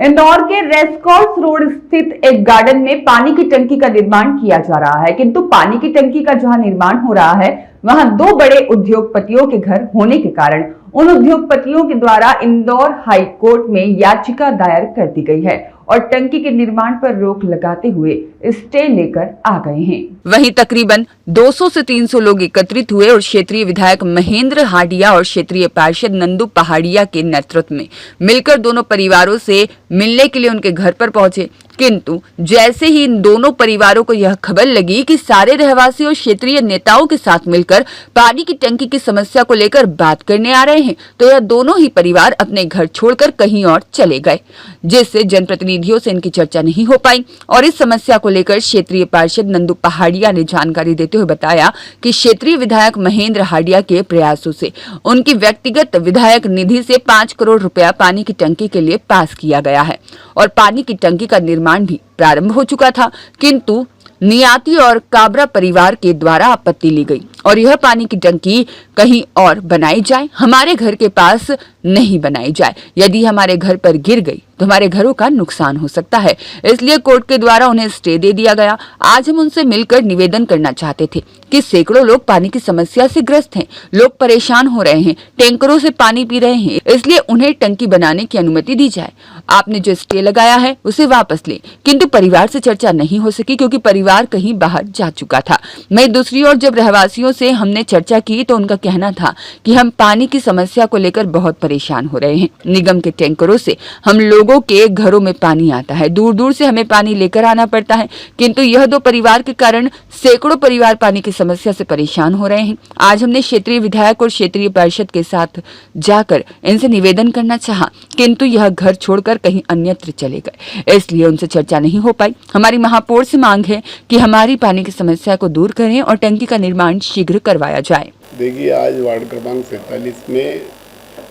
इंदौर के racecourse road स्थित एक गार्डन में पानी की टंकी का निर्माण किया जा रहा है, किंतु पानी की टंकी का जहां निर्माण हो रहा है वहां दो बड़े उद्योगपतियों के घर होने के कारण उन उद्योगपतियों के द्वारा इंदौर हाई कोर्ट में याचिका दायर कर दी गई है और टंकी के निर्माण पर रोक लगाते हुए स्टे लेकर आ गए हैं। वहीं तकरीबन 200 से 300 लोग एकत्रित हुए और क्षेत्रीय विधायक महेंद्र हाडिया और क्षेत्रीय पार्षद नंदू पहाड़िया के नेतृत्व में मिलकर दोनों परिवारों से मिलने के लिए उनके घर पर पहुंचे। किंतु जैसे ही इन दोनों परिवारों को यह खबर लगी कि सारे रहवासी और क्षेत्रीय नेताओं के साथ मिलकर पानी की टंकी की समस्या को लेकर बात करने आ रहे हैं, तो यह दोनों ही परिवार अपने घर छोड़कर कहीं और चले गए, जिससे जनप्रतिनिधियों से इनकी चर्चा नहीं हो पाई। और इस समस्या को लेकर क्षेत्रीय पार्षद नंदू पहाड़िया ने जानकारी देते हुए बताया कि क्षेत्रीय विधायक महेंद्र हाडिया के प्रयासों से उनकी व्यक्तिगत विधायक निधि से 5 करोड़ रुपया पानी की टंकी के लिए पास किया गया है और पानी की टंकी का निर्माण भी प्रारंभ हो चुका था, किंतु नियाती और काबरा परिवार के द्वारा आपत्ति ली गई और यह पानी की टंकी कहीं और बनाई जाए, हमारे घर के पास नहीं बनाई जाए। यदि हमारे घर पर गिर गई तो हमारे घरों का नुकसान हो सकता है, इसलिए कोर्ट के द्वारा उन्हें स्टे दे दिया गया। आज हम उनसे मिलकर निवेदन करना चाहते थे कि सैकड़ों लोग पानी की समस्या से ग्रस्त हैं, लोग परेशान हो रहे हैं, टैंकरों से पानी पी रहे हैं, इसलिए उन्हें टंकी बनाने की अनुमति दी जाए। आपने जो स्टे लगाया है उसे वापस ले। किंतु परिवार से चर्चा नहीं हो सकी क्योंकि परिवार कहीं बाहर जा चुका था। मैं दूसरी ओर जब रहवासियों से हमने चर्चा की तो उनका कहना था कि हम पानी की समस्या को लेकर बहुत परेशान हो रहे हैं। निगम के टैंकरों से हम लोगों के घरों में पानी आता है, दूर दूर से हमें पानी लेकर आना पड़ता है, किंतु यह दो परिवार के कारण सैकड़ों परिवार पानी की समस्या से परेशान हो रहे हैं। आज हमने क्षेत्रीय विधायक और क्षेत्रीय पार्षद के साथ जाकर इनसे निवेदन करना चाहा, किंतु यह घर छोड़कर कहीं अन्यत्र चले गए, इसलिए उनसे चर्चा नहीं हो पाई। हमारी महापौर से मांग है कि हमारी पानी की समस्या को दूर करें और टंकी का निर्माण शीघ्र करवाया जाए। देखिए, आज वार्ड क्रमांक 47 में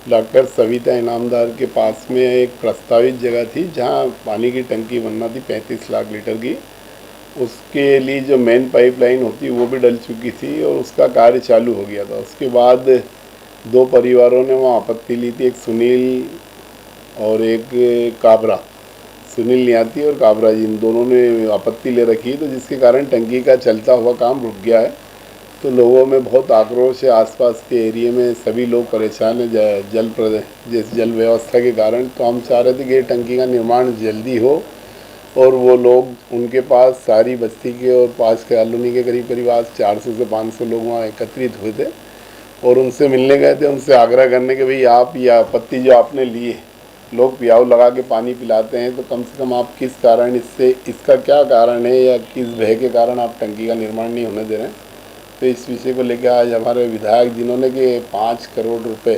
डॉक्टर सविता इनामदार के पास में एक प्रस्तावित जगह थी जहां पानी की टंकी बनना थी 35 लाख लीटर की। उसके लिए जो मेन पाइपलाइन होती वो भी डल चुकी थी और उसका कार्य चालू हो गया था। उसके बाद दो परिवारों ने वहाँ आपत्ति ली थी, एक सुनील और एक काबरा। सुनील नियाती और काबरा जी, इन दोनों ने आपत्ति ले रखी, तो जिसके कारण टंकी का चलता हुआ काम रुक गया है। तो लोगों में बहुत आक्रोश है, आसपास के एरिया में सभी लोग परेशान हैं जल व्यवस्था के कारण। तो हम चाह रहे थे कि टंकी का निर्माण जल्दी हो और वो लोग उनके पास सारी बस्ती के और पास कॉलोनी के करीब आज 400 से 500 लोग वहाँ एकत्रित हुए थे और उनसे मिलने गए थे, उनसे आग्रह करने के भाई आप ये आपत्ति जो आपने ली है, लोग प्याऊ लगा के पानी पिलाते हैं, तो कम से कम आप किस कारण इसका क्या कारण है या किस भय के कारण आप टंकी का निर्माण नहीं होने दे रहे हैं। तो इस विषय को लेकर आज हमारे विधायक जिन्होंने कि 5 करोड़ रुपए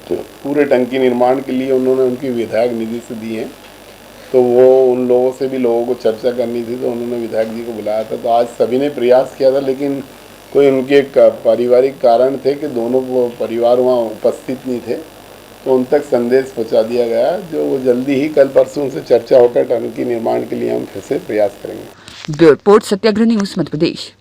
तो पूरे टंकी निर्माण के लिए उन्होंने उनकी विधायक निधि से दिए हैं, तो वो उन लोगों से भी लोगों को चर्चा करनी थी, तो उन्होंने विधायक जी को बुलाया था। तो आज सभी ने प्रयास किया था, लेकिन कोई उनके पारिवारिक कारण थे कि दोनों परिवार वहाँ उपस्थित नहीं थे, तो उन तक संदेश पहुँचा दिया गया, जो वो जल्दी ही कल परसों से चर्चा होकर टंकी निर्माण के लिए हम फिर से प्रयास करेंगे। ब्यूरो रिपोर्ट, सत्याग्रह न्यूज़, मध्य प्रदेश।